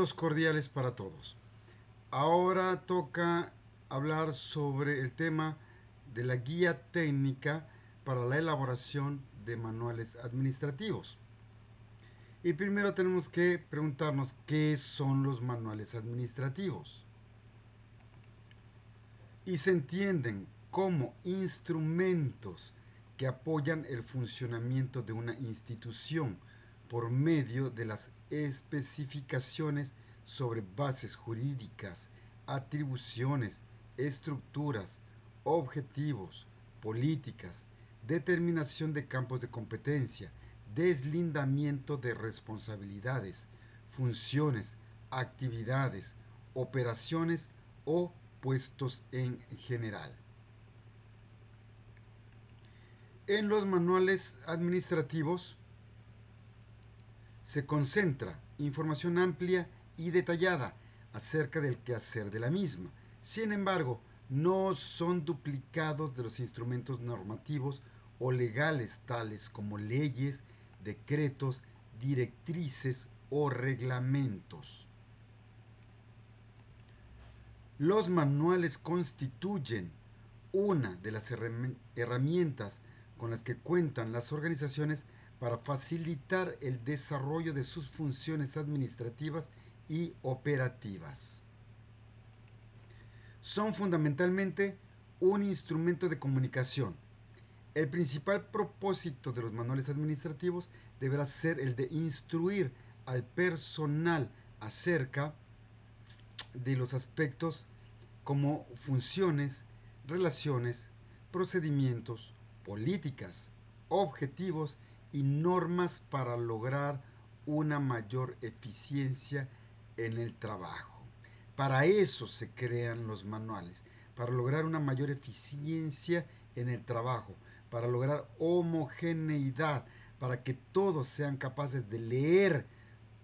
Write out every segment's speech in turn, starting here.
Saludos cordiales para todos. Ahora toca hablar sobre el tema de la guía técnica para la elaboración de manuales administrativos. Y primero tenemos que preguntarnos qué son los manuales administrativos. Y se entienden como instrumentos que apoyan el funcionamiento de una institución por medio de las especificaciones sobre bases jurídicas, atribuciones, estructuras, objetivos, políticas, determinación de campos de competencia, deslindamiento de responsabilidades, funciones, actividades, operaciones o puestos en general. En los manuales administrativos se concentra información amplia y detallada acerca del quehacer de la misma. Sin embargo, no son duplicados de los instrumentos normativos o legales tales como leyes, decretos, directrices o reglamentos. Los manuales constituyen una de las herramientas con las que cuentan las organizaciones para facilitar el desarrollo de sus funciones administrativas y operativas. Son fundamentalmente un instrumento de comunicación. El principal propósito de los manuales administrativos deberá ser el de instruir al personal acerca de los aspectos como funciones, relaciones, procedimientos, políticas, objetivos y normas para lograr una mayor eficiencia en el trabajo. Para eso se crean los manuales, para lograr una mayor eficiencia en el trabajo, para lograr homogeneidad, para que todos sean capaces de leer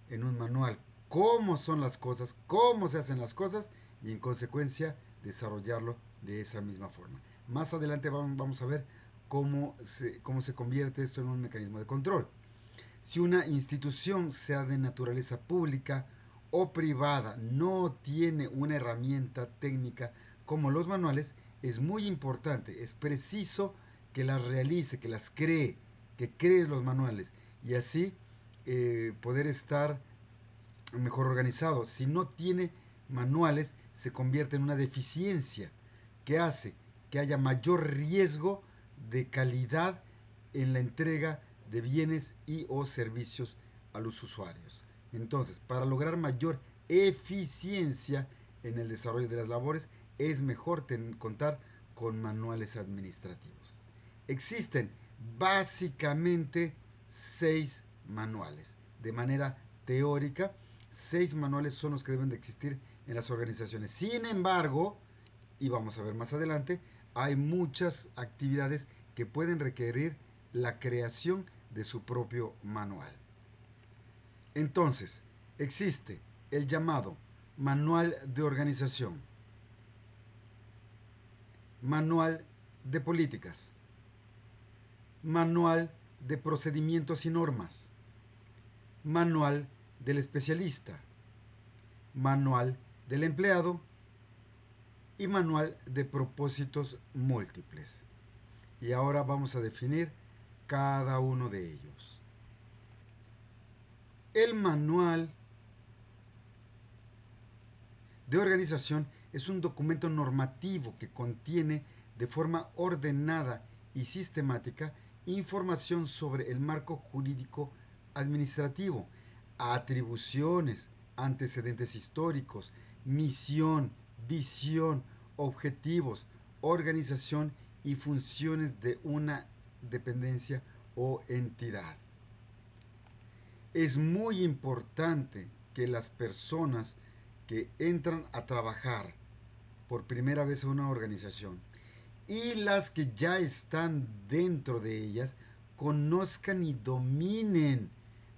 en un manual cómo son las cosas, cómo se hacen las cosas y en consecuencia desarrollarlo de esa misma forma. Más adelante vamos a ver cómo se convierte esto en un mecanismo de control. Si una institución, sea de naturaleza pública o privada, no tiene una herramienta técnica como los manuales, es muy importante, es preciso que las realice, que las cree, que cree los manuales y así poder estar mejor organizado. Si no tiene manuales, se convierte en una deficiencia que hace que haya mayor riesgo de calidad en la entrega de bienes y o servicios a los usuarios. Entonces, para lograr mayor eficiencia en el desarrollo de las labores, es mejor contar con manuales administrativos. Existen básicamente 6 manuales. De manera teórica, 6 manuales son los que deben de existir en las organizaciones. Sin embargo, y vamos a ver más adelante, hay muchas actividades que pueden requerir la creación de su propio manual. Entonces, existe el llamado manual de organización, manual de políticas, manual de procedimientos y normas, manual del especialista, manual del empleado y manual de propósitos múltiples. Y ahora vamos a definir cada uno de ellos. El manual de organización es un documento normativo que contiene de forma ordenada y sistemática información sobre el marco jurídico administrativo, atribuciones, antecedentes históricos, misión, visión, objetivos, organización y funciones de una dependencia o entidad. Es muy importante que las personas que entran a trabajar por primera vez a una organización y las que ya están dentro de ellas conozcan y dominen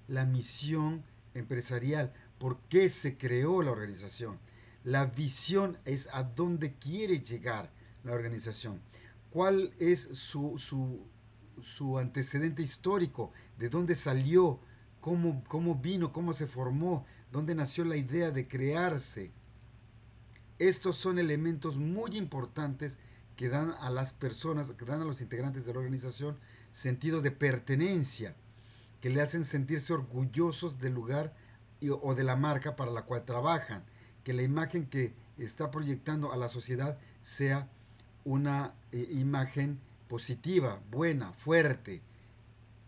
la misión empresarial, por qué se creó la organización. La visión es a dónde quiere llegar la organización, cuál es su antecedente histórico, de dónde salió, cómo vino, cómo se formó, dónde nació la idea de crearse. Estos son elementos muy importantes que dan a las personas, que dan a los integrantes de la organización sentido de pertenencia, que le hacen sentirse orgullosos del lugar o de la marca para la cual trabajan, que la imagen que está proyectando a la sociedad sea una imagen positiva, buena, fuerte.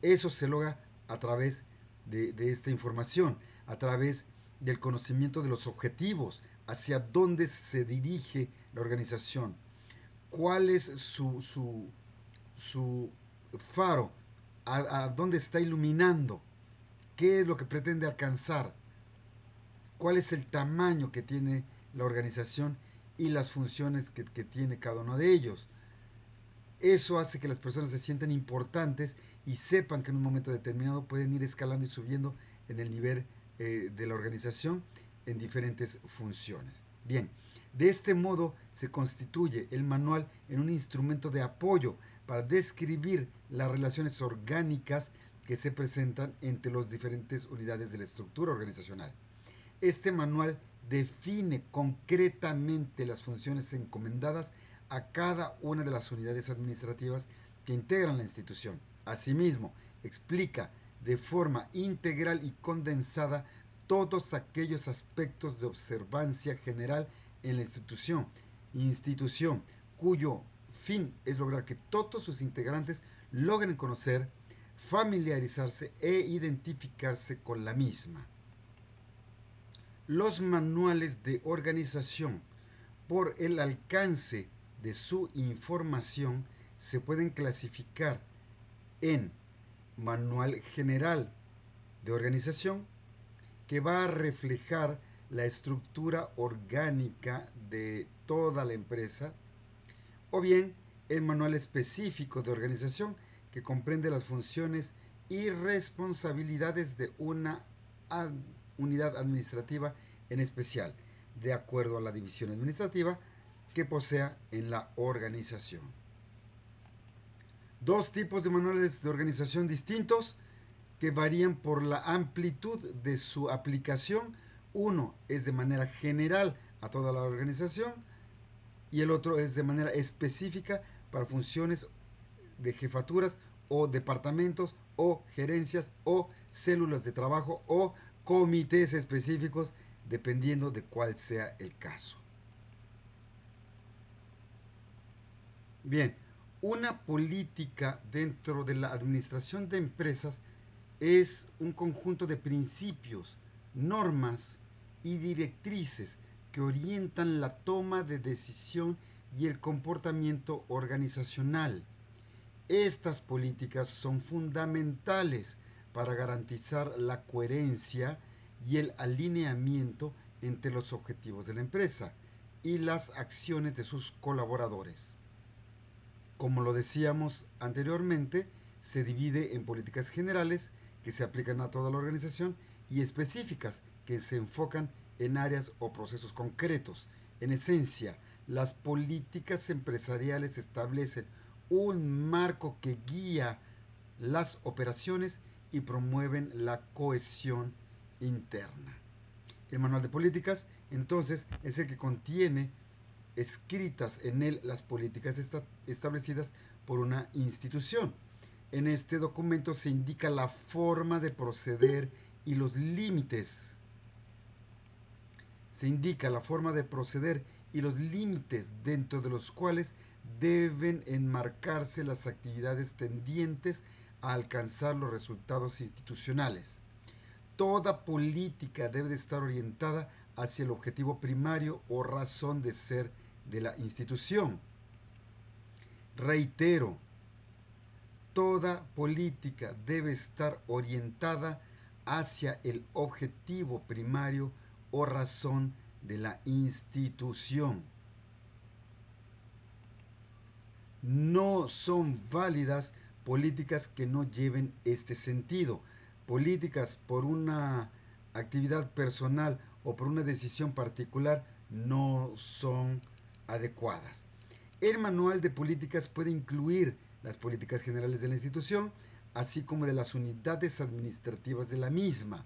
Eso se logra a través de esta información, a través del conocimiento de los objetivos, hacia dónde se dirige la organización, cuál es su faro, a dónde está iluminando, qué es lo que pretende alcanzar, cuál es el tamaño que tiene la organización y las funciones que tiene cada uno de ellos. Eso hace que las personas se sientan importantes y sepan que en un momento determinado pueden ir escalando y subiendo en el nivel de la organización en diferentes funciones. Bien, de este modo se constituye el manual en un instrumento de apoyo para describir las relaciones orgánicas que se presentan entre las diferentes unidades de la estructura organizacional. Este manual define concretamente las funciones encomendadas a cada una de las unidades administrativas que integran la institución. Asimismo, explica de forma integral y condensada todos aquellos aspectos de observancia general en la institución cuyo fin es lograr que todos sus integrantes logren conocer, familiarizarse e identificarse con la misma. Los manuales de organización, por el alcance de su información, se pueden clasificar en manual general de organización, que va a reflejar la estructura orgánica de toda la empresa, o bien el manual específico de organización, que comprende las funciones y responsabilidades de una unidad administrativa en especial, de acuerdo a la división administrativa que posea en la organización. Dos tipos de manuales de organización distintos que varían por la amplitud de su aplicación. Uno es de manera general a toda la organización y el otro es de manera específica para funciones de jefaturas o departamentos o gerencias o células de trabajo o comités específicos, dependiendo de cuál sea el caso. Bien, una política dentro de la administración de empresas es un conjunto de principios, normas y directrices que orientan la toma de decisión y el comportamiento organizacional. Estas políticas son fundamentales para garantizar la coherencia y el alineamiento entre los objetivos de la empresa y las acciones de sus colaboradores. Como lo decíamos anteriormente, se divide en políticas generales que se aplican a toda la organización y específicas que se enfocan en áreas o procesos concretos. En esencia, las políticas empresariales establecen un marco que guía las operaciones y promueven la cohesión interna. El manual de políticas, entonces, es el que contiene escritas en él las políticas establecidas por una institución. En este documento se indica la forma de proceder y los límites. Se indica la forma de proceder y los límites dentro de los cuales deben enmarcarse las actividades tendientes a alcanzar los resultados institucionales. Toda política debe de estar orientada hacia el objetivo primario o razón de ser de la institución. Reitero, toda política debe estar orientada hacia el objetivo primario o razón de la institución. No son válidas políticas que no lleven este sentido. Políticas por una actividad personal o por una decisión particular no son adecuadas. El manual de políticas puede incluir las políticas generales de la institución, así como de las unidades administrativas de la misma.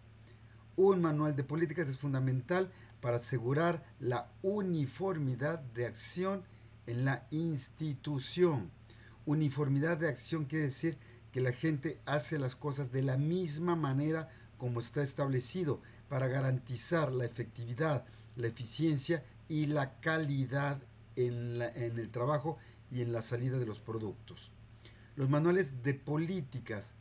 Un manual de políticas es fundamental para asegurar la uniformidad de acción en la institución. Uniformidad de acción quiere decir que la gente hace las cosas de la misma manera como está establecido para garantizar la efectividad, la eficiencia y la calidad en el trabajo y en la salida de los productos. Los manuales de políticas,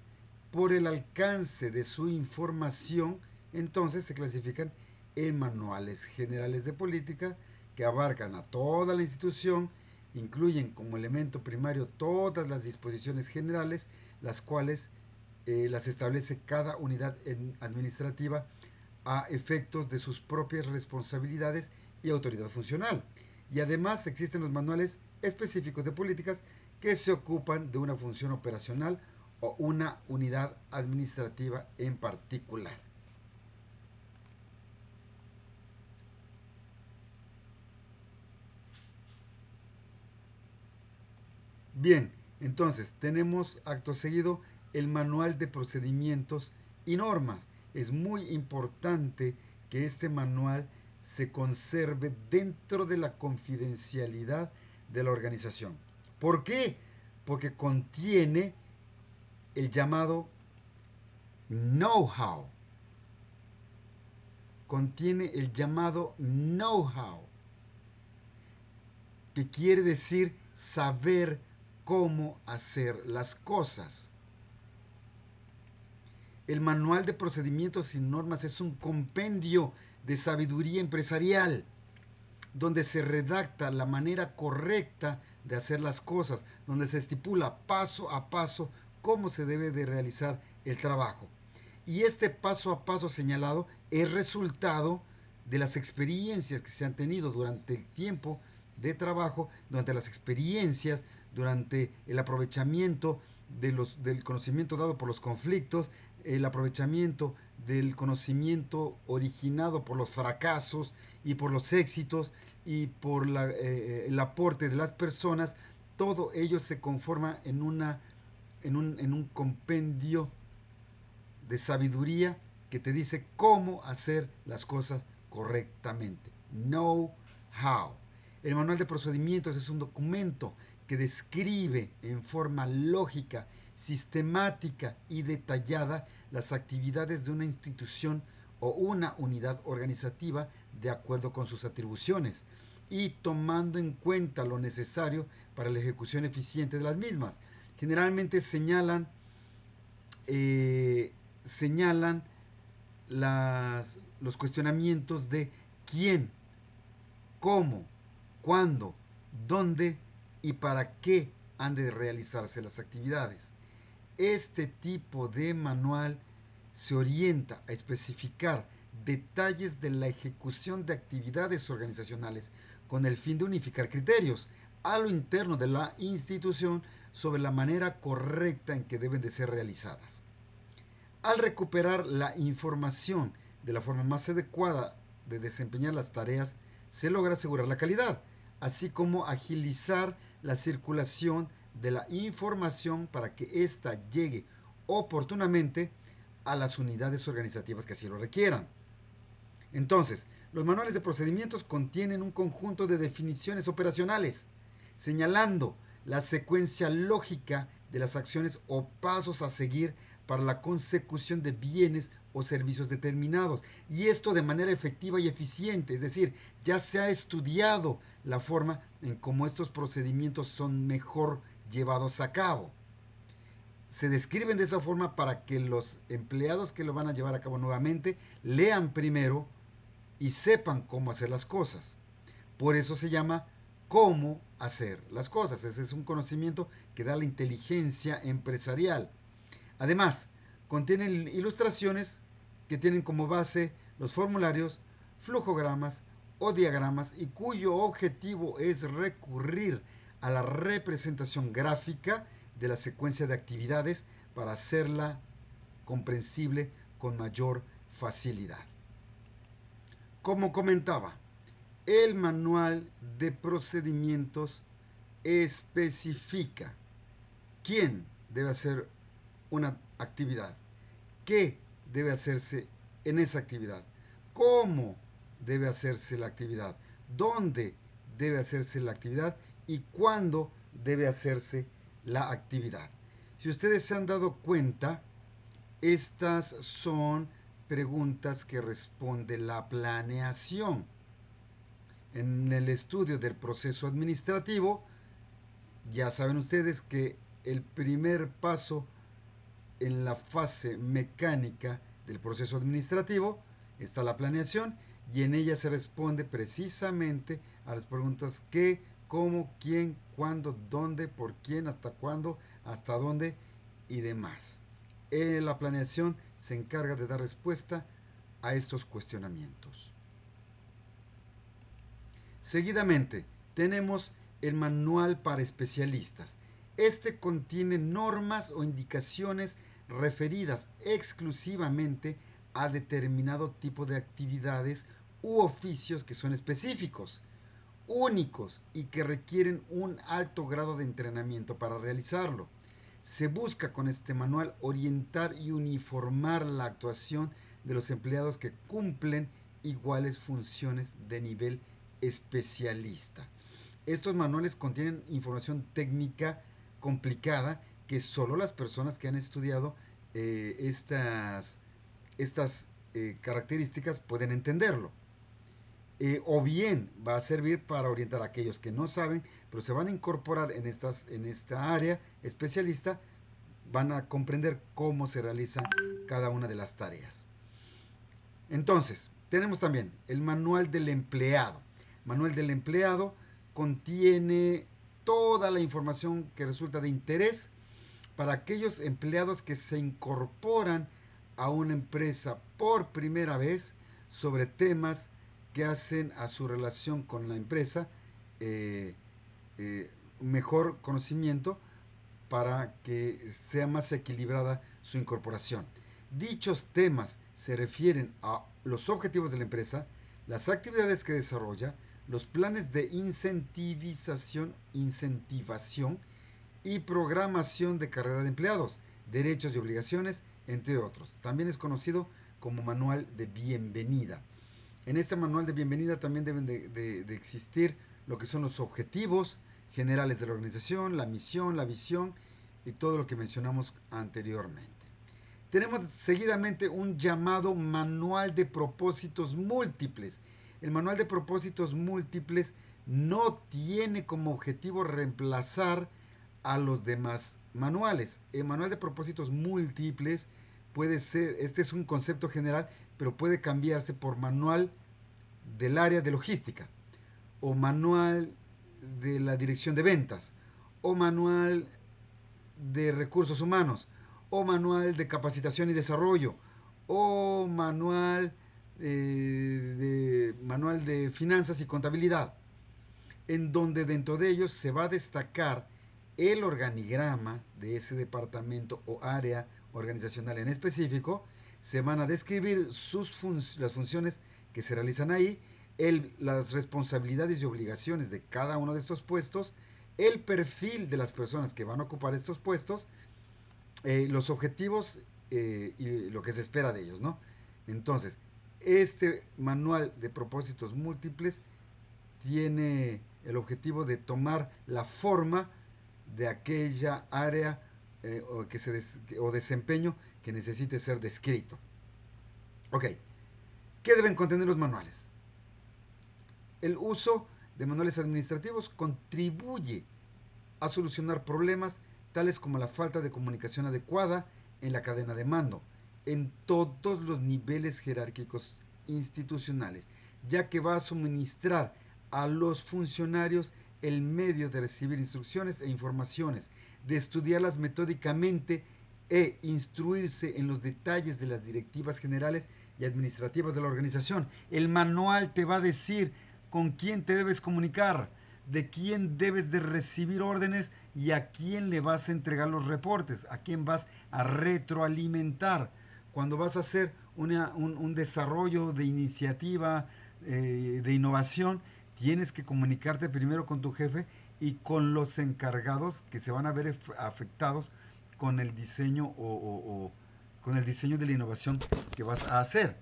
por el alcance de su información, entonces se clasifican en manuales generales de política que abarcan a toda la institución, incluyen como elemento primario todas las disposiciones generales, las cuales las establece cada unidad administrativa a efectos de sus propias responsabilidades y autoridad funcional. Y además existen los manuales específicos de políticas que se ocupan de una función operacional o una unidad administrativa en particular. Bien, entonces tenemos acto seguido el manual de procedimientos y normas. Es muy importante que este manual se conserve dentro de la confidencialidad de la organización. ¿Por qué? Porque contiene el llamado know-how. Contiene el llamado know-how, que quiere decir saber cómo hacer las cosas. El manual de procedimientos y normas es un compendio de sabiduría empresarial, donde se redacta la manera correcta de hacer las cosas, donde se estipula paso a paso cómo se debe de realizar el trabajo. Y este paso a paso señalado es resultado de las experiencias que se han tenido durante el tiempo de trabajo, durante las experiencias, durante el aprovechamiento del conocimiento dado por los conflictos, el aprovechamiento del conocimiento originado por los fracasos y por los éxitos y por el aporte de las personas. Todo ello se conforma en un compendio de sabiduría que te dice cómo hacer las cosas correctamente. Know how. El manual de procedimientos es un documento que describe en forma lógica, sistemática y detallada las actividades de una institución o una unidad organizativa de acuerdo con sus atribuciones y tomando en cuenta lo necesario para la ejecución eficiente de las mismas. Generalmente eh, señalan los cuestionamientos de quién, cómo, cuándo, dónde y para qué han de realizarse las actividades. Este tipo de manual se orienta a especificar detalles de la ejecución de actividades organizacionales con el fin de unificar criterios a lo interno de la institución sobre la manera correcta en que deben de ser realizadas. Al recuperar la información de la forma más adecuada de desempeñar las tareas, se logra asegurar la calidad, así como agilizar la circulación de la información para que ésta llegue oportunamente a las unidades organizativas que así lo requieran. Entonces, los manuales de procedimientos contienen un conjunto de definiciones operacionales, señalando la secuencia lógica de las acciones o pasos a seguir para la consecución de bienes o servicios determinados. Y esto de manera efectiva y eficiente, es decir, ya se ha estudiado la forma en cómo estos procedimientos son mejor llevados a cabo. Se describen de esa forma para que los empleados que lo van a llevar a cabo nuevamente lean primero y sepan cómo hacer las cosas. Por eso se llama cómo hacer las cosas. Ese es un conocimiento que da la inteligencia empresarial. Además, contienen ilustraciones que tienen como base los formularios, flujogramas o diagramas y cuyo objetivo es recurrir a la representación gráfica de la secuencia de actividades para hacerla comprensible con mayor facilidad. Como comentaba, el manual de procedimientos especifica quién debe hacer una actividad. ¿Qué debe hacerse en esa actividad? ¿Cómo debe hacerse la actividad? ¿Dónde debe hacerse la actividad? ¿Y cuándo debe hacerse la actividad? Si ustedes se han dado cuenta, estas son preguntas que responde la planeación. En el estudio del proceso administrativo, ya saben ustedes que el primer paso en la fase mecánica del proceso administrativo está la planeación y en ella se responde precisamente a las preguntas qué, cómo, quién, cuándo, dónde, por quién, hasta cuándo, hasta dónde y demás. La planeación se encarga de dar respuesta a estos cuestionamientos. Seguidamente, tenemos el manual para especialistas. Este contiene normas o indicaciones referidas exclusivamente a determinado tipo de actividades u oficios que son específicos, únicos y que requieren un alto grado de entrenamiento para realizarlo. Se busca con este manual orientar y uniformar la actuación de los empleados que cumplen iguales funciones de nivel especialista. Estos manuales contienen información técnica complicada que solo las personas que han estudiado estas características pueden entenderlo. O bien va a servir para orientar a aquellos que no saben, pero se van a incorporar en esta área especialista, van a comprender cómo se realiza cada una de las tareas. Entonces, tenemos también el manual del empleado. Manual del empleado contiene toda la información que resulta de interés para aquellos empleados que se incorporan a una empresa por primera vez sobre temas que hacen a su relación con la empresa eh, mejor conocimiento para que sea más equilibrada su incorporación. Dichos temas se refieren a los objetivos de la empresa, las actividades que desarrolla, los planes de incentivación y programación de carrera de empleados, derechos y obligaciones, entre otros. También es conocido como manual de bienvenida. En este manual de bienvenida también deben de existir lo que son los objetivos generales de la organización, la misión, la visión y todo lo que mencionamos anteriormente. Tenemos seguidamente un llamado manual de propósitos múltiples. El manual de propósitos múltiples no tiene como objetivo reemplazar a los demás manuales. El manual de propósitos múltiples puede ser, este es un concepto general, pero puede cambiarse por manual del área de logística, o manual de la dirección de ventas, o manual de recursos humanos, o manual de capacitación y desarrollo, o manual de finanzas y contabilidad, en donde dentro de ellos se va a destacar el organigrama de ese departamento o área organizacional en específico, se van a describir las funciones que se realizan ahí, las responsabilidades y obligaciones de cada uno de estos puestos, el perfil de las personas que van a ocupar estos puestos, los objetivos y lo que se espera de ellos, ¿no? Entonces, este manual de propósitos múltiples tiene el objetivo de tomar la forma de aquella área o desempeño que necesite ser descrito. Ok, ¿qué deben contener los manuales? El uso de manuales administrativos contribuye a solucionar problemas tales como la falta de comunicación adecuada en la cadena de mando, en todos los niveles jerárquicos institucionales, ya que va a suministrar a los funcionarios el medio de recibir instrucciones e informaciones, de estudiarlas metódicamente e instruirse en los detalles de las directivas generales y administrativas de la organización. El manual te va a decir con quién te debes comunicar, de quién debes de recibir órdenes y a quién le vas a entregar los reportes, a quién vas a retroalimentar. Cuando vas a hacer un desarrollo de iniciativa, de innovación, tienes que comunicarte primero con tu jefe y con los encargados que se van a ver afectados con el diseño o con el diseño de la innovación que vas a hacer.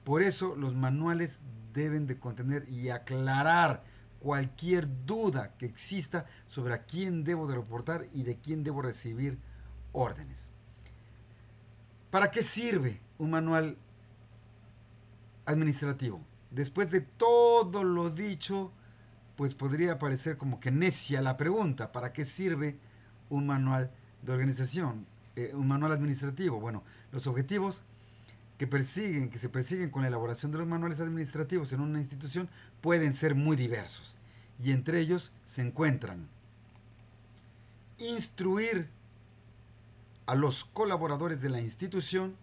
Por eso los manuales deben de contener y aclarar cualquier duda que exista sobre a quién debo de reportar y de quién debo recibir órdenes. ¿Para qué sirve un manual administrativo? Después de todo lo dicho, pues podría parecer como que necia la pregunta, ¿para qué sirve un manual de organización, un manual administrativo? Bueno, los objetivos que se persiguen con la elaboración de los manuales administrativos en una institución pueden ser muy diversos. Y entre ellos se encuentran instruir a los colaboradores de la institución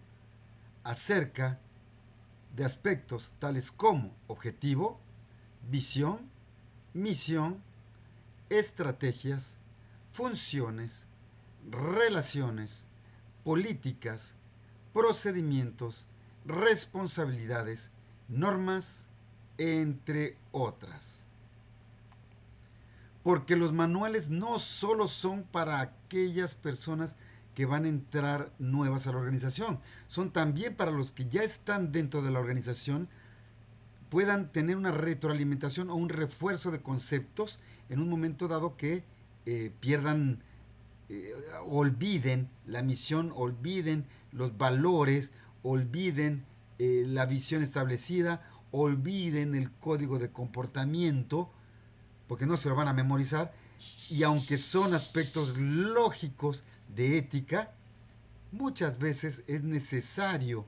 acerca de aspectos tales como objetivo, visión, misión, estrategias, funciones, relaciones, políticas, procedimientos, responsabilidades, normas, entre otras. Porque los manuales no solo son para aquellas personas que van a entrar nuevas a la organización, son también para los que ya están dentro de la organización, puedan tener una retroalimentación o un refuerzo de conceptos en un momento dado que pierdan, olviden la misión, olviden los valores, olviden la visión establecida, olviden el código de comportamiento, porque no se lo van a memorizar, y aunque son aspectos lógicos de ética, muchas veces es necesario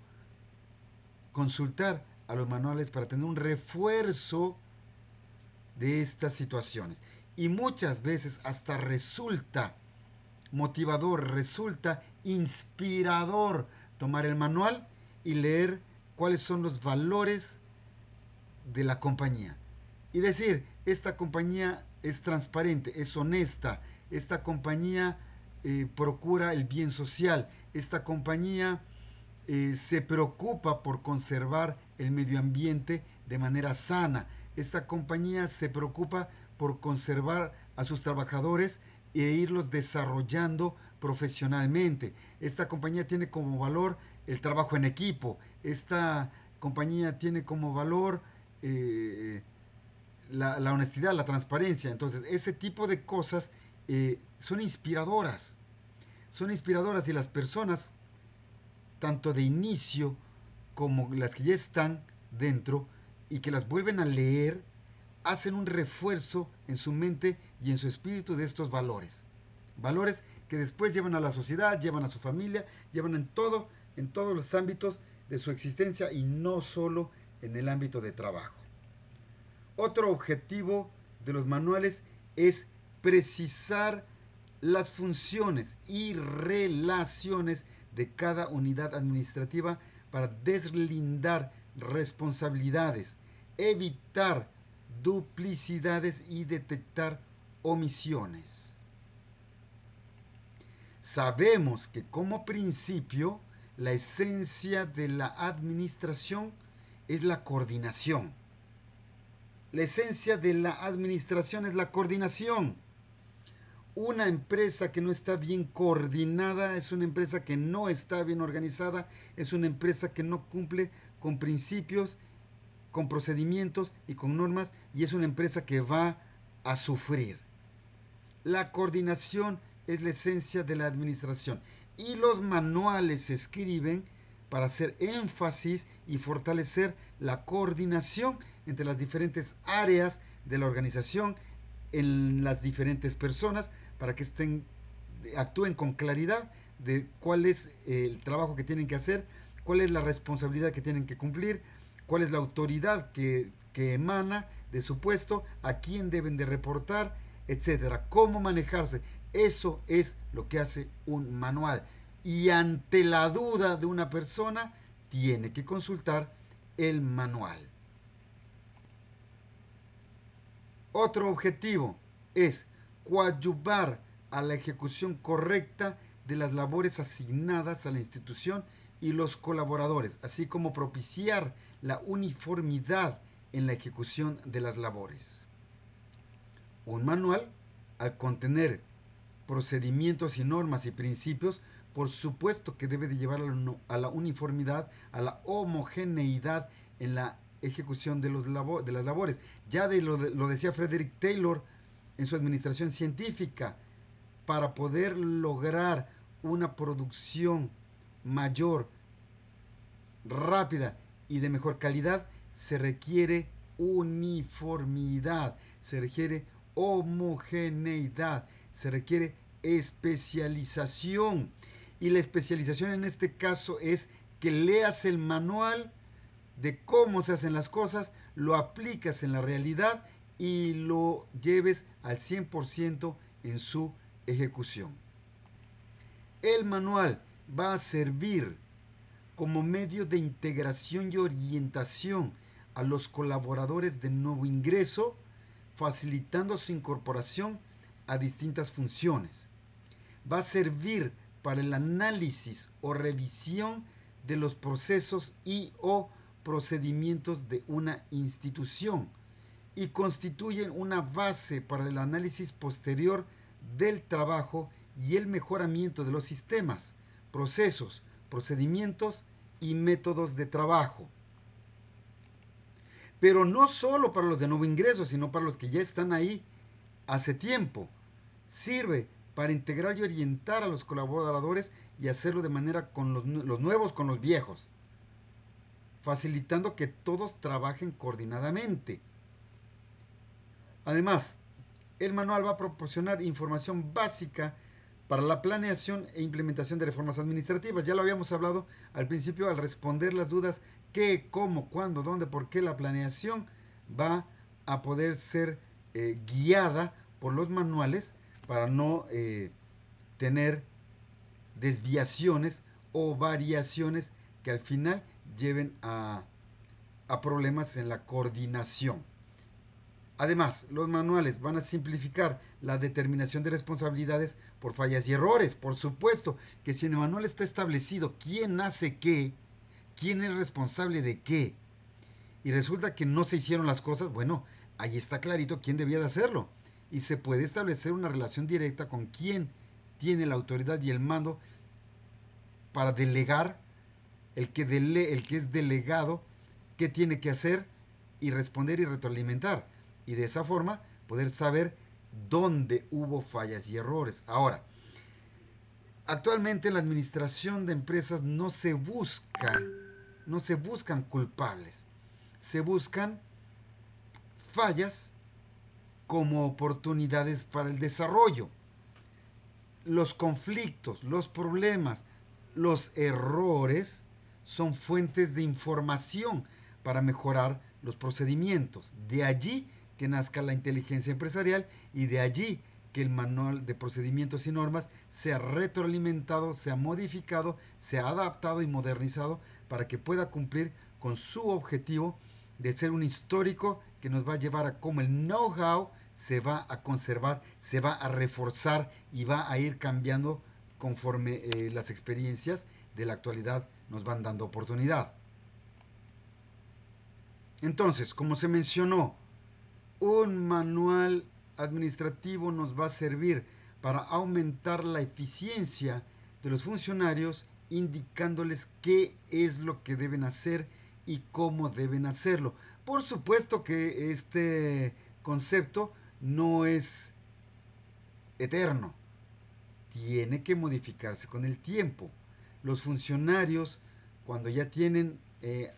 consultar a los manuales para tener un refuerzo de estas situaciones. Y muchas veces hasta resulta motivador, resulta inspirador tomar el manual y leer cuáles son los valores de la compañía. Y decir, esta compañía es transparente, es honesta, esta compañía procura el bien social, esta compañía se preocupa por conservar el medio ambiente de manera sana. Esta compañía se preocupa por conservar a sus trabajadores e irlos desarrollando profesionalmente. Esta compañía tiene como valor el trabajo en equipo. Esta compañía tiene como valor la honestidad, la transparencia. Entonces, ese tipo de cosas son inspiradoras. Son inspiradoras y las personas tanto de inicio como las que ya están dentro y que las vuelven a leer, hacen un refuerzo en su mente y en su espíritu de estos valores. Valores que después llevan a la sociedad, llevan a su familia, llevan en todos los ámbitos de su existencia y no solo en el ámbito de trabajo. Otro objetivo de los manuales es precisar las funciones y relaciones de cada unidad administrativa para deslindar responsabilidades, evitar duplicidades y detectar omisiones. Sabemos que como principio la esencia de la administración es la coordinación. La esencia de la administración es la coordinación. Una empresa que no está bien coordinada es una empresa que no está bien organizada, es una empresa que no cumple con principios, con procedimientos y con normas, y es una empresa que va a sufrir. La coordinación es la esencia de la administración y los manuales se escriben para hacer énfasis y fortalecer la coordinación entre las diferentes áreas de la organización, en las diferentes personas, para que actúen con claridad de cuál es el trabajo que tienen que hacer, cuál es la responsabilidad que tienen que cumplir, cuál es la autoridad que emana de su puesto, a quién deben de reportar, etcétera, cómo manejarse. Eso es lo que hace un manual. Y ante la duda de una persona, tiene que consultar el manual. Otro objetivo es coadyuvar a la ejecución correcta de las labores asignadas a la institución y los colaboradores, así como propiciar la uniformidad en la ejecución de las labores. Un manual, al contener procedimientos y normas y principios, por supuesto que debe de llevar a la uniformidad, a la homogeneidad en la ejecución de las labores. Ya lo decía Frederick Taylor en su administración científica, para poder lograr una producción mayor, rápida y de mejor calidad, se requiere uniformidad, se requiere homogeneidad, se requiere especialización. Y la especialización en este caso es que leas el manual de cómo se hacen las cosas, lo aplicas en la realidad y lo lleves al 100% en su ejecución. El manual va a servir como medio de integración y orientación a los colaboradores de nuevo ingreso, facilitando su incorporación a distintas funciones. Va a servir para el análisis o revisión de los procesos y o procedimientos de una institución y constituyen una base para el análisis posterior del trabajo y el mejoramiento de los sistemas, procesos, procedimientos y métodos de trabajo. Pero no solo para los de nuevo ingreso, sino para los que ya están ahí hace tiempo. Sirve para integrar y orientar a los colaboradores y hacerlo de manera con los nuevos con los viejos, facilitando que todos trabajen coordinadamente. Además, el manual va a proporcionar información básica para la planeación e implementación de reformas administrativas. Ya lo habíamos hablado al principio al responder las dudas qué, cómo, cuándo, dónde, por qué. La planeación va a poder ser guiada por los manuales para no tener desviaciones o variaciones que al final lleven a problemas en la coordinación. Además, los manuales van a simplificar la determinación de responsabilidades por fallas y errores. Por supuesto que si en el manual está establecido quién hace qué, quién es responsable de qué, y resulta que no se hicieron las cosas, bueno, ahí está clarito quién debía de hacerlo. Y se puede establecer una relación directa con quién tiene la autoridad y el mando para delegar, el que es delegado, qué tiene que hacer y responder y retroalimentar. Y de esa forma poder saber dónde hubo fallas y errores. Ahora, actualmente en la administración de empresas no se buscan culpables, se buscan fallas como oportunidades para el desarrollo. Los conflictos, los problemas, los errores son fuentes de información para mejorar los procedimientos. De allí que nazca la inteligencia empresarial y de allí que el manual de procedimientos y normas sea retroalimentado, sea modificado, sea adaptado y modernizado para que pueda cumplir con su objetivo de ser un histórico que nos va a llevar a cómo el know-how se va a conservar, se va a reforzar y va a ir cambiando conforme las experiencias de la actualidad nos van dando oportunidad. Entonces, como se mencionó, un manual administrativo nos va a servir para aumentar la eficiencia de los funcionarios, indicándoles qué es lo que deben hacer y cómo deben hacerlo. Por supuesto que este concepto no es eterno, tiene que modificarse con el tiempo. Los funcionarios, cuando ya tienen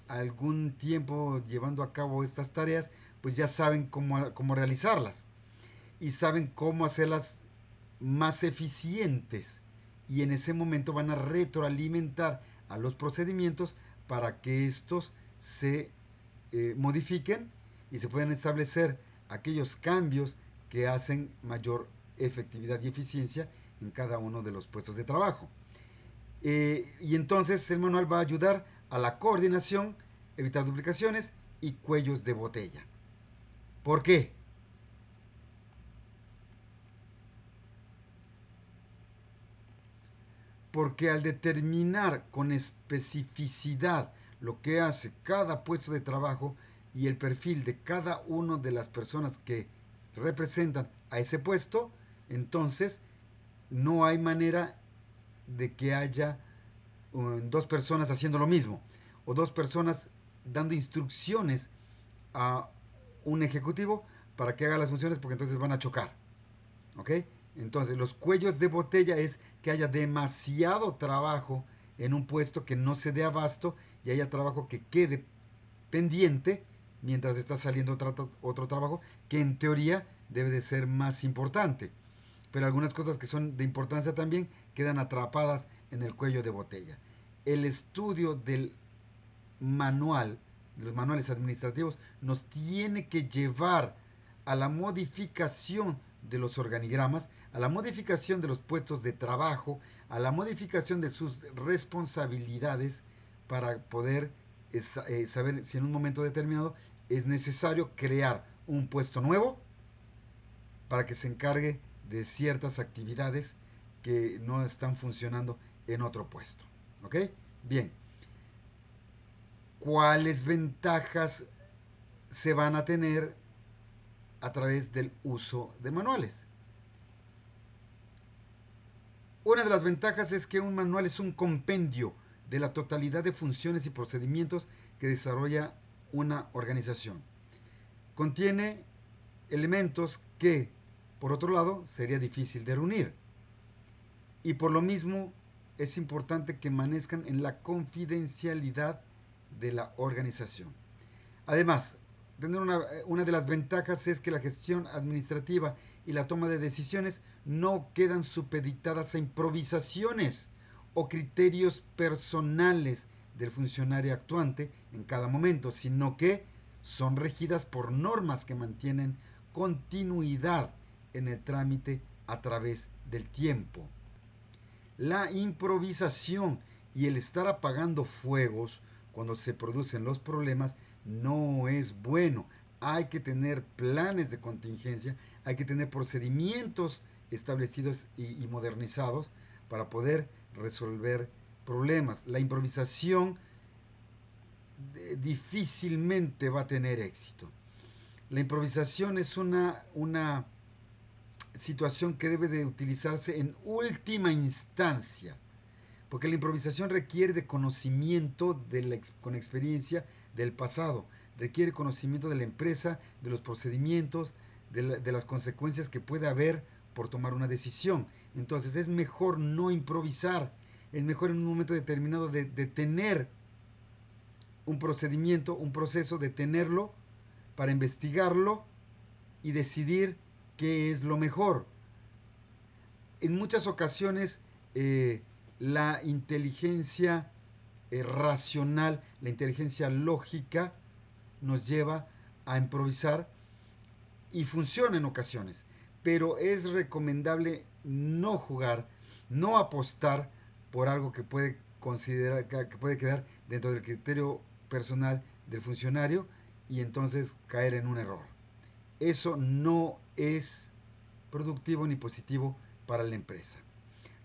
algún tiempo llevando a cabo estas tareas, pues ya saben cómo realizarlas y saben cómo hacerlas más eficientes. Y en ese momento van a retroalimentar a los procedimientos para que estos se modifiquen y se puedan establecer aquellos cambios que hacen mayor efectividad y eficiencia en cada uno de los puestos de trabajo. Y entonces el manual va a ayudar a la coordinación, evitar duplicaciones y cuellos de botella. ¿Por qué? Porque al determinar con especificidad lo que hace cada puesto de trabajo y el perfil de cada una de las personas que representan a ese puesto, entonces no hay manera de que haya dos personas haciendo lo mismo o dos personas dando instrucciones a un ejecutivo para que haga las funciones, porque entonces van a chocar. ¿Ok? Entonces, los cuellos de botella es que haya demasiado trabajo en un puesto, que no se dé abasto y haya trabajo que quede pendiente mientras está saliendo otro trabajo que en teoría debe de ser más importante. Pero algunas cosas que son de importancia también quedan atrapadas en el cuello de botella. El estudio del manual, de los manuales administrativos, nos tiene que llevar a la modificación de los organigramas, a la modificación de los puestos de trabajo, a la modificación de sus responsabilidades para poder saber si en un momento determinado es necesario crear un puesto nuevo para que se encargue de ciertas actividades que no están funcionando en otro puesto. ¿Ok? Bien. ¿Cuáles ventajas se van a tener a través del uso de manuales? Una de las ventajas es que un manual es un compendio de la totalidad de funciones y procedimientos que desarrolla una organización. Contiene elementos que, por otro lado, sería difícil de reunir. Y por lo mismo es importante que amanezcan en la confidencialidad de la organización. Además, una de las ventajas es que la gestión administrativa y la toma de decisiones no quedan supeditadas a improvisaciones o criterios personales del funcionario actuante en cada momento, sino que son regidas por normas que mantienen continuidad en el trámite a través del tiempo. La improvisación y el estar apagando fuegos cuando se producen los problemas no es bueno. Hay que tener planes de contingencia, hay que tener procedimientos establecidos y modernizados para poder resolver problemas. La improvisación difícilmente va a tener éxito. La improvisación es una situación que debe de utilizarse en última instancia, porque la improvisación requiere de conocimiento con experiencia del pasado, requiere conocimiento de la empresa, de los procedimientos, de las consecuencias que puede haber por tomar una decisión. Entonces es mejor no improvisar, es mejor en un momento determinado de tener un procedimiento, un proceso, de tenerlo para investigarlo y decidir qué es lo mejor. En muchas ocasiones la inteligencia racional, la inteligencia lógica nos lleva a improvisar y funciona en ocasiones, pero es recomendable no jugar, no apostar por algo que puede considerar que puede quedar dentro del criterio personal del funcionario y entonces caer en un error. Eso no es productivo ni positivo para la empresa.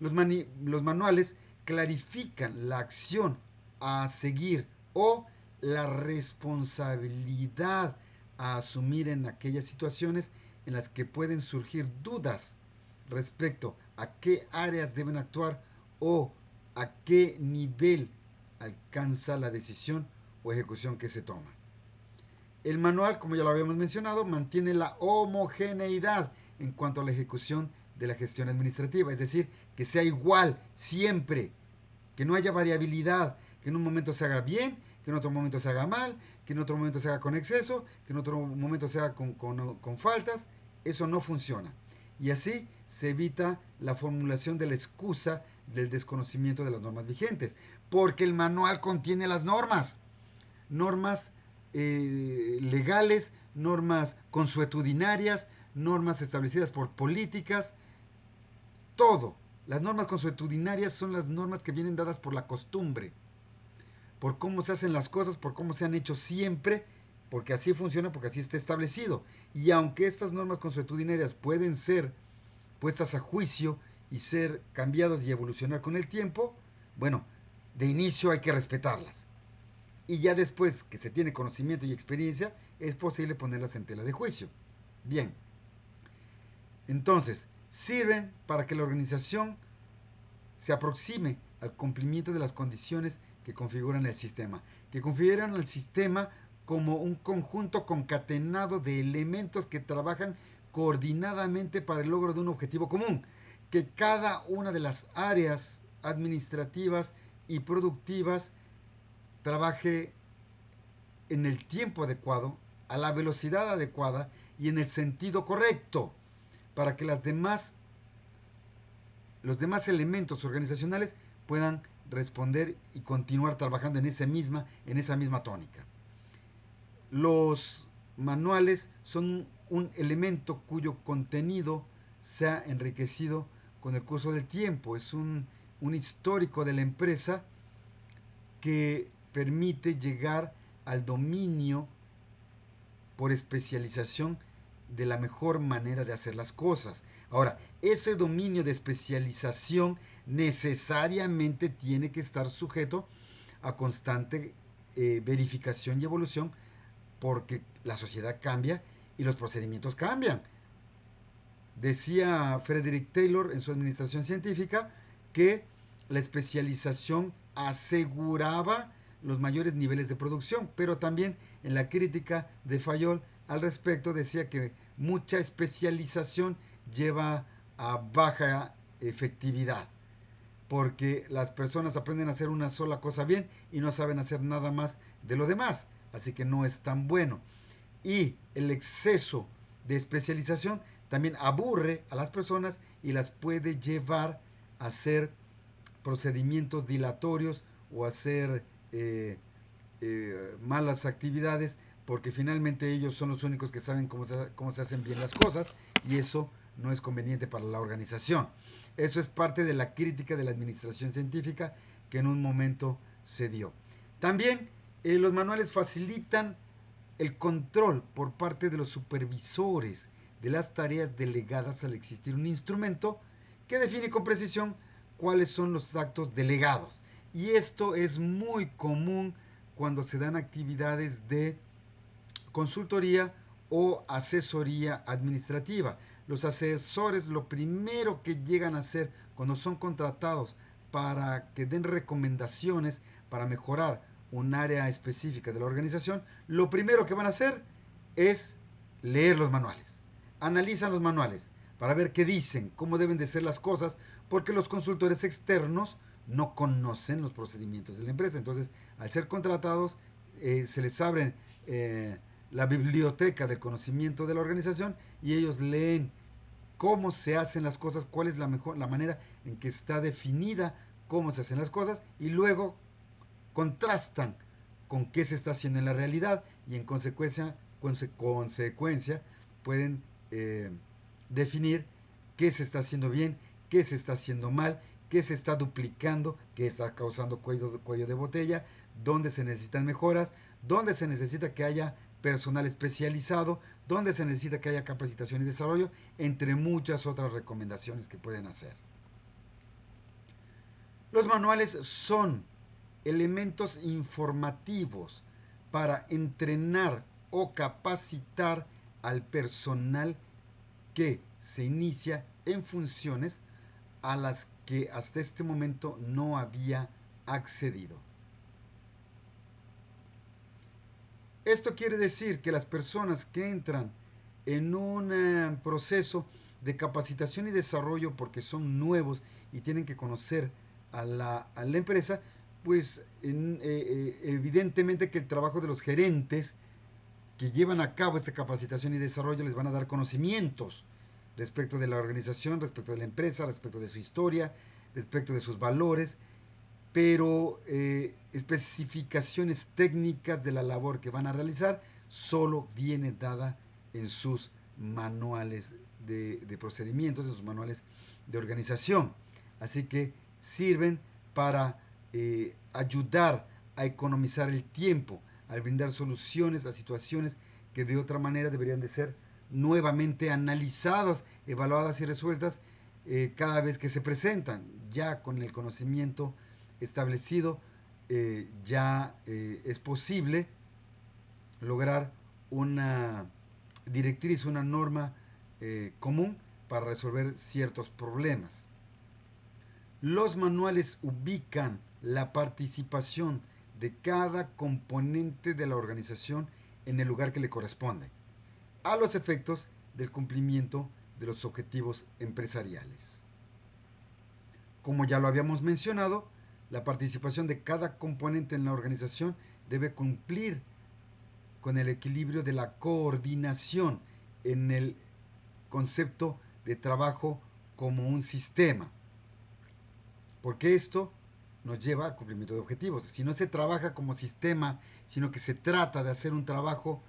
Los manuales clarifican la acción a seguir o la responsabilidad a asumir en aquellas situaciones en las que pueden surgir dudas respecto a qué áreas deben actuar o a qué nivel alcanza la decisión o ejecución que se toma. El manual, como ya lo habíamos mencionado, mantiene la homogeneidad en cuanto a la ejecución de la gestión administrativa, es decir, que sea igual siempre, que no haya variabilidad, que en un momento se haga bien, que en otro momento se haga mal, que en otro momento se haga con exceso, que en otro momento se haga con faltas. Eso no funciona. Y así se evita la formulación de la excusa del desconocimiento de las normas vigentes, porque el manual contiene las normas, normas legales, normas consuetudinarias, normas establecidas por políticas, todo. Las normas consuetudinarias son las normas que vienen dadas por la costumbre, por cómo se hacen las cosas, por cómo se han hecho siempre, porque así funciona, porque así está establecido. Y aunque estas normas consuetudinarias pueden ser puestas a juicio y ser cambiados y evolucionar con el tiempo, bueno, de inicio hay que respetarlas. Y ya después que se tiene conocimiento y experiencia, es posible ponerlas en tela de juicio. Bien, entonces, Sirven para que la organización se aproxime al cumplimiento de las condiciones que configuran el sistema, que configuran el sistema como un conjunto concatenado de elementos que trabajan coordinadamente para el logro de un objetivo común, que cada una de las áreas administrativas y productivas trabaje en el tiempo adecuado, a la velocidad adecuada y en el sentido correcto, para que los demás elementos organizacionales puedan responder y continuar trabajando en esa misma tónica. Los manuales son un elemento cuyo contenido se ha enriquecido con el curso del tiempo. Es un histórico de la empresa que permite llegar al dominio por especialización de la mejor manera de hacer las cosas. Ahora, ese dominio de especialización necesariamente tiene que estar sujeto a constante verificación y evolución porque la sociedad cambia y los procedimientos cambian. Decía Frederick Taylor en su administración científica que la especialización aseguraba los mayores niveles de producción, pero también en la crítica de Fayol al respecto decía que mucha especialización lleva a baja efectividad, porque las personas aprenden a hacer una sola cosa bien y no saben hacer nada más de lo demás, así que no es tan bueno. Y el exceso de especialización también aburre a las personas y las puede llevar a hacer procedimientos dilatorios o a hacer malas actividades porque finalmente ellos son los únicos que saben cómo se hacen bien las cosas y eso no es conveniente para la organización. Eso es parte de la crítica de la administración científica que en un momento se dio. También los manuales facilitan el control por parte de los supervisores de las tareas delegadas al existir un instrumento que define con precisión cuáles son los actos delegados. Y esto es muy común cuando se dan actividades de consultoría o asesoría administrativa. Los asesores lo primero que llegan a hacer cuando son contratados para que den recomendaciones para mejorar un área específica de la organización, lo primero que van a hacer es leer los manuales. Analizan los manuales para ver qué dicen, cómo deben de ser las cosas, porque los consultores externos no conocen los procedimientos de la empresa. Entonces, al ser contratados, se les abren la biblioteca del conocimiento de la organización y ellos leen cómo se hacen las cosas, cuál es la manera en que está definida cómo se hacen las cosas y luego contrastan con qué se está haciendo en la realidad y en consecuencia pueden definir qué se está haciendo bien, qué se está haciendo mal, qué se está duplicando, qué está causando cuello de botella, dónde se necesitan mejoras, dónde se necesita que haya personal especializado, dónde se necesita que haya capacitación y desarrollo, entre muchas otras recomendaciones que pueden hacer. Los manuales son elementos informativos para entrenar o capacitar al personal que se inicia en funciones a las que hasta este momento no había accedido. Esto quiere decir que las personas que entran en un proceso de capacitación y desarrollo porque son nuevos y tienen que conocer a la empresa, pues evidentemente que el trabajo de los gerentes que llevan a cabo esta capacitación y desarrollo les van a dar conocimientos respecto de la organización, respecto de la empresa, respecto de su historia, respecto de sus valores, pero especificaciones técnicas de la labor que van a realizar solo viene dada en sus manuales de procedimientos, en sus manuales de organización. Así que sirven para ayudar a economizar el tiempo, al brindar soluciones a situaciones que de otra manera deberían de ser nuevamente analizadas, evaluadas y resueltas cada vez que se presentan, ya con el conocimiento establecido, ya es posible lograr una directriz, una norma común para resolver ciertos problemas. Los manuales ubican la participación de cada componente de la organización en el lugar que le corresponde, a los efectos del cumplimiento de los objetivos empresariales. Como ya lo habíamos mencionado, la participación de cada componente en la organización debe cumplir con el equilibrio de la coordinación en el concepto de trabajo como un sistema. Porque esto nos lleva al cumplimiento de objetivos. Si no se trabaja como sistema, sino que se trata de hacer un trabajo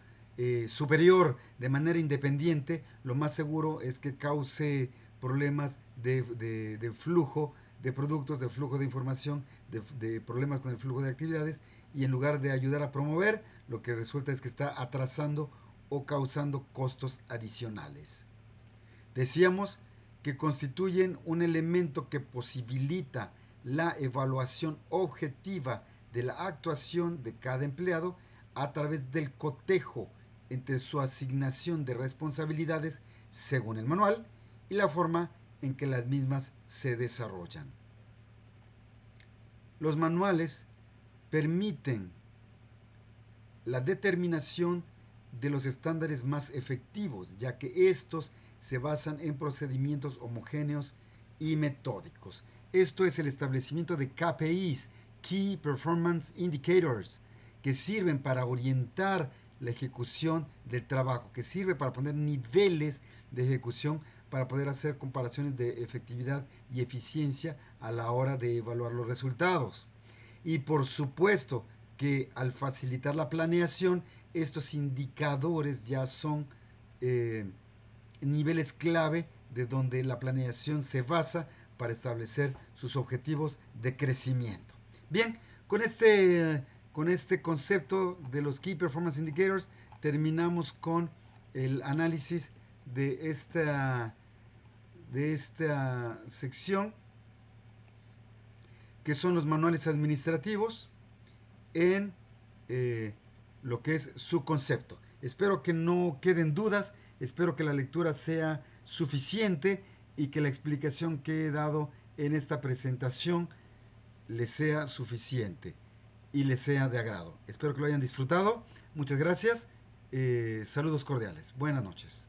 superior de manera independiente, lo más seguro es que cause problemas de flujo de productos, de flujo de información, de problemas con el flujo de actividades, y en lugar de ayudar a promover, lo que resulta es que está atrasando o causando costos adicionales. Decíamos que constituyen un elemento que posibilita la evaluación objetiva de la actuación de cada empleado a través del cotejo entre su asignación de responsabilidades según el manual y la forma en que las mismas se desarrollan. Los manuales permiten la determinación de los estándares más efectivos, ya que estos se basan en procedimientos homogéneos y metódicos. Esto es el establecimiento de KPIs, Key Performance Indicators, que sirven para orientar la ejecución del trabajo, que sirve para poner niveles de ejecución, para poder hacer comparaciones de efectividad y eficiencia a la hora de evaluar los resultados. Y por supuesto que al facilitar la planeación, estos indicadores ya son niveles clave de donde la planeación se basa para establecer sus objetivos de crecimiento. Bien, con este concepto de los Key Performance Indicators terminamos con el análisis de esta sección, que son los manuales administrativos en lo que es su concepto. Espero que no queden dudas, espero que la lectura sea suficiente y que la explicación que he dado en esta presentación les sea suficiente y les sea de agrado. Espero que lo hayan disfrutado. Muchas gracias. Saludos cordiales. Buenas noches.